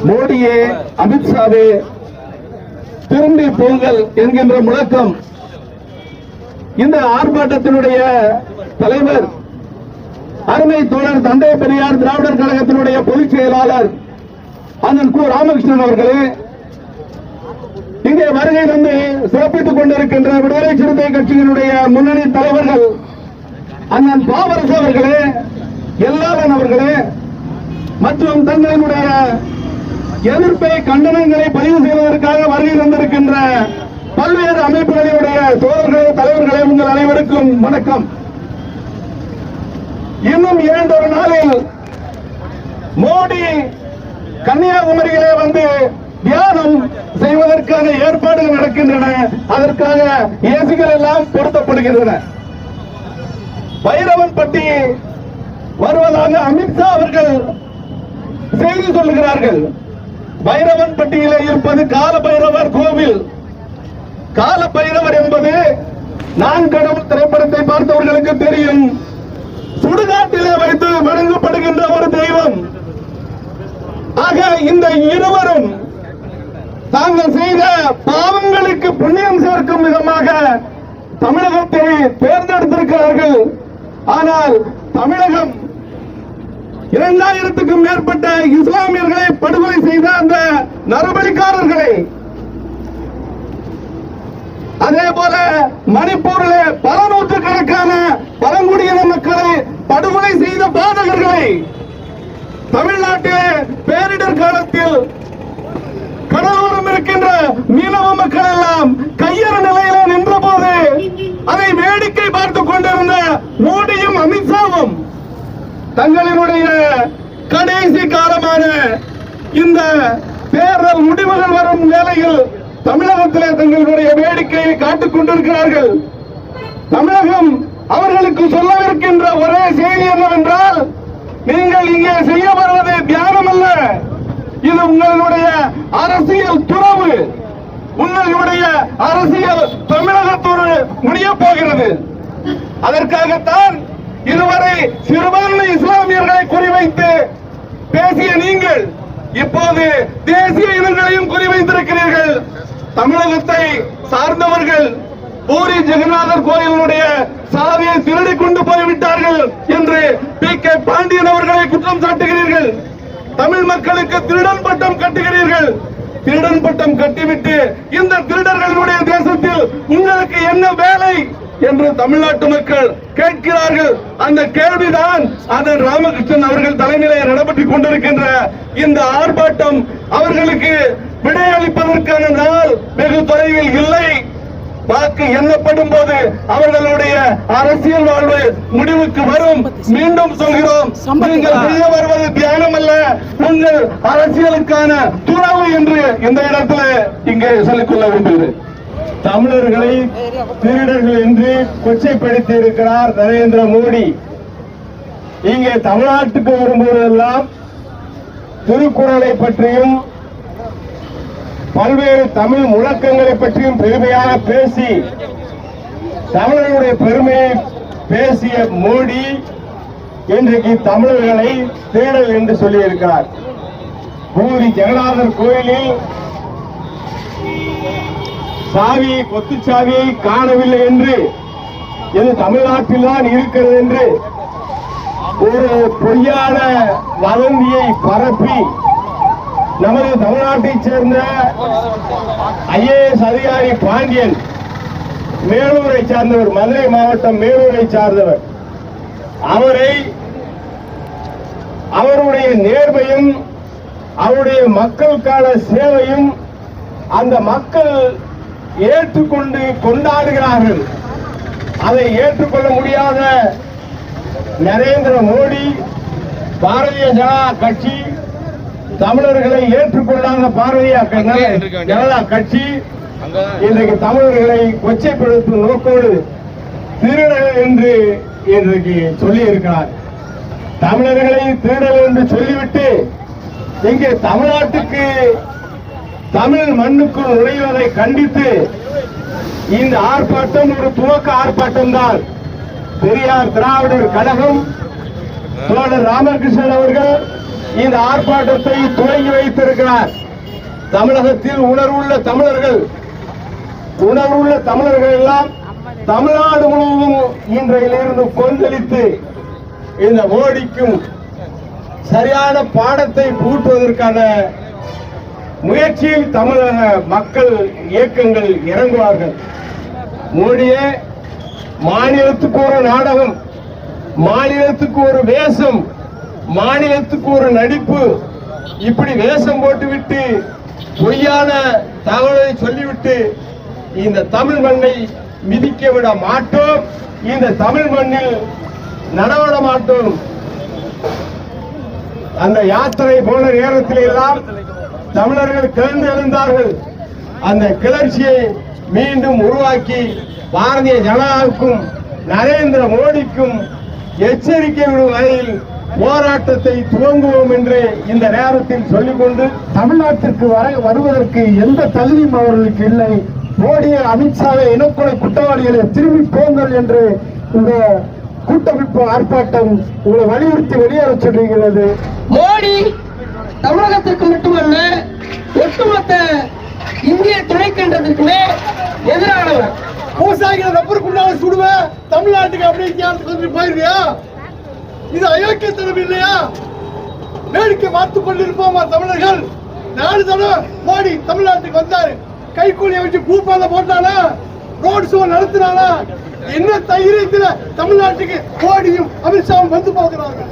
மோடியே, அமித்ஷாவே திரும்பி போங்கள் என்கின்ற முழக்கம் இந்த ஆர்ப்பாட்டத்தினுடைய தலைவர் அருமை தோழர் தந்தை பெரியார் திராவிடர் கழகத்தினுடைய பொதுச் செயலாளர் அண்ணன் கு ராமகிருஷ்ணன் அவர்களே, இங்கே வருகை தந்து சிறப்பித்துக் கொண்டிருக்கின்ற விடுதலை சிறுத்தை கட்சியினுடைய முன்னணி தலைவர்கள் அண்ணன் பாவரசு அவர்களே, எல்லாளன் அவர்களே மற்றும் தங்களினுடைய எதிர்ப்பை கண்டனங்களை பதிவு செய்வதற்காக வருகை தந்திருக்கின்ற பல்வேறு அமைப்புகளுடைய தோழர்களே, தலைவர்களே, உங்கள் அனைவருக்கும் வணக்கம். இன்னும் 2 நாளில் மோடி கன்னியாகுமரியிலே வந்து தியானம் செய்வதற்கான ஏற்பாடுகள் நடக்கின்றன. அதற்காக ஏசிகள் எல்லாம் பொருத்தப்படுகின்றன. பைரவன்பட்டி வருவதாக அமித்ஷா அவர்கள் செய்தி சொல்லுகிறார்கள். பைரவன்பட்டியிலே இருப்பது கால பைரவர் கோவில். கால பைரவர் என்பது நான் கடவுள் திரைப்படத்தை பார்த்தவர்களுக்கு தெரியும். சுடுகாட்டிலே வைத்து வணங்கப்படுகின்ற ஒரு தெய்வம். ஆக இந்த இருவரும் தாங்கள் செய்த பாவங்களுக்கு புண்ணியம் சேர்க்கும் விதமாக தமிழகத்தை தேர்ந்தெடுத்திருக்கிறார்கள். ஆனால் தமிழகம் 2000க்கும் மேற்பட்ட இஸ்லாமியர்களை படுகொலை செய்த அந்த நரபலிக்காரர்களை, அதே போல மணிப்பூரிலே பல நூற்றுக்கணக்கான பழங்குடியின மக்களை படுகொலை செய்த பாதகர்களை, தமிழ்நாட்டிலே பேரிடர் காலத்தில் கடலோரம் இருக்கின்ற மீனவ மக்கள் எல்லாம் கையற நிலையில நின்ற போது அதை வேடிக்கை பார்த்துக் கொண்டிருந்த மோடியும் அமித்ஷாவும் தங்களினுடைய கடைசி காலமான இந்த தேர்தல் முடிவுகள் வரும் வேளையில் தமிழகத்திலே தங்களுடைய வேடிக்கையை காட்டிக் கொண்டிருக்கிறார்கள். தமிழகம் அவர்களுக்கு சொல்லவிருக்கின்ற ஒரே செய்தி என்னவென்றால், நீங்கள் இங்கே செய்ய வருவது தியானம் அல்ல, இது உங்களுடைய அரசியல் துறவு. உங்களுடைய அரசியல் தமிழகத்தோடு முடிய போகிறது. அதற்காகத்தான் இதுவரை சிறுபான்மை இஸ்லாமியர்களை குறிவைத்து பேசிய நீங்கள் இப்போது தேசிய இனங்களையும் குறிவைத்திருக்கிறீர்கள். தமிழகத்தை சார்ந்தவர்கள் பூரி ஜெகநாதர் கோயிலுடைய சாவியை திருடி கொண்டு போய்விட்டார்கள் என்று PK பாண்டியன் அவர்களை குற்றம் சாட்டுகிறீர்கள். தமிழ் மக்களுக்கு திருடன் பட்டம் கட்டுகிறீர்கள். திருடன் பட்டம் கட்டிவிட்டு இந்த திருடர்களுடைய தேசத்தில் உங்களுக்கு என்ன வேலை என்று தமிழ்நாட்டு மக்கள் கேட்கிறார்கள். அந்த கேள்விதான் அண்ணன் ராமகிருஷ்ணன் அவர்கள் தலைமையிலே நடைபெற்றுக் கொண்டிருக்கின்ற இந்த ஆர்ப்பாட்டம் அவர்களுக்கு விடையளிப்பதற்கான நாள் வெகு தொலைவில் இல்லை. வாக்கு எண்ணப்படும் போது அவர்களுடைய அரசியல் வாழ்வு முடிவுக்கு வரும். மீண்டும் சொல்கிறோம், நீங்கள் செய்ய வருவது தியானம் அல்ல, உங்கள் அரசியலுக்கான துறவு என்று இந்த இடத்துல இங்கே சொல்லிக்கொள்ள விரும்புகிறேன். தமிழர்களை திருடர்கள் என்று கொச்சைப்படுத்தி இருக்கிறார் நரேந்திர மோடி. இங்கே தமிழ்நாட்டுக்கு வரும்போதெல்லாம் திருக்குறளை பற்றியும் பல்வேறு தமிழ் முழக்கங்களை பற்றியும் பெருமையாக பேசி தமிழர்களுடைய பெருமையை பேசிய மோடி இன்றைக்கு தமிழர்களை தேடல் என்று சொல்லியிருக்கிறார். பூரி ஜெகநாதர் கோயிலில் சாவியை கொத்துச்சாவியை காணவில்லை என்று, இது தமிழ்நாட்டில் தான் இருக்கிறது என்று ஒரு பொய்யான வதந்தியை பரப்பி நமது தமிழ்நாட்டைச் சேர்ந்த IAS அதிகாரி பாண்டியன், மேலூரை சார்ந்தவர், மதுரை மாவட்டம் மேலூரை சார்ந்தவர், அவருடைய நேர்மையும் அவருடைய மக்களுக்கான சேவையும் அந்த மக்கள் ஏற்றுக்கொண்டு கொண்டாடுகிறார்கள். அதை ஏற்றுக்கொள்ள முடியாத நரேந்திர மோடி, பாரதிய ஜனதா கட்சி, தமிழர்களை ஏற்றுக்கொள்ளாத பாரதிய ஜனதா கட்சி இன்றைக்கு தமிழர்களை கொச்சைப்படுத்தும் நோக்கோடு திருடர்கள் என்று இன்றைக்கு சொல்லி இருக்கிறார். தமிழர்களை திருடர்கள் என்று சொல்லிவிட்டு இங்கே தமிழ்நாட்டுக்கு தமிழ் மண்ணுக்குள் நுழைவதை கண்டித்து இந்த ஆர்ப்பாட்டம் ஒரு துவக்க ஆர்ப்பாட்டம் தான். பெரியார் திராவிடர் கழகம், தோழர் ராமகிருஷ்ணன் அவர்கள், இந்த ஆர்ப்பாட்டத்தை துவங்கி வைத்திருக்கிறார். தமிழகத்தில் உணர்வுள்ள தமிழர்கள் எல்லாம் தமிழ்நாடு முழுவதும் இன்றையிலிருந்து கொந்தளித்து இந்த மோடிக்கும் சரியான பாடத்தை புகுட்டுவதற்கான முயற்சியில் தமிழக மக்கள் இயக்கங்கள் இறங்குவார்கள். மோடியே மாநிலத்துக்கு ஒரு நாடகம், மாநிலத்துக்கு ஒரு வேஷம், மாநிலத்துக்கு ஒரு நடிப்பு, இப்படி வேஷம் போட்டுவிட்டு பொய்யான தகவலை சொல்லிவிட்டு இந்த தமிழ் மண்ணை மிதிக்க விட மாட்டோம். இந்த தமிழ் மண்ணில் நடவட மாட்டோம். அந்த யாத்திரை போன நேரத்தில் எல்லாம் தமிழர்கள் கிளர்ந்து எழுந்தார்கள். அந்த கிளர்ச்சியை மீண்டும் உருவாக்கி பாரதிய ஜனதாவுக்கும் நரேந்திர மோடிக்கும் எச்சரிக்கை விடும் வகையில் போராட்டத்தை துவங்குவோம் என்று இந்த நேரத்தில் சொல்லிக்கொண்டு, தமிழ்நாட்டிற்கு வருவதற்கு எந்த தகுதியும் அவர்களுக்கு இல்லை. மோடி, அமித்ஷாவை இனக்கொலை குற்றவாளிகளை திரும்பி போங்கள் என்று இந்த கூட்டமைப்பு ஆர்ப்பாட்டம் உங்களை வலியுறுத்தி வெளியேற சொல்லுகிறது. மோடி தமிழகத்திற்கு மட்டுமல்ல, ஒட்டுமொத்த இந்திய துணைக்கண்டத்திற்குமே எதிரானவர். விவசாயிகளை ரப்பருக்குள்ளால சுடுவேன், தமிழ்நாட்டுக்கு அப்படியே போயிருவியா? இது அயோக்கியத்தனம் இல்லையா? வேடிக்கை பார்த்துக் கொண்டிருப்போமா தமிழர்கள்? 4 தடவை மோடி தமிழ்நாட்டுக்கு வந்தாரு. கைக்கூலியை வச்சு கூப்பாத போட்டானா? ரோட் ஷோ நடத்தினானா? என்ன தைரியத்தில் தமிழ்நாட்டுக்கு மோடியும் அமித்ஷாவும் வந்து போகிறார்கள்?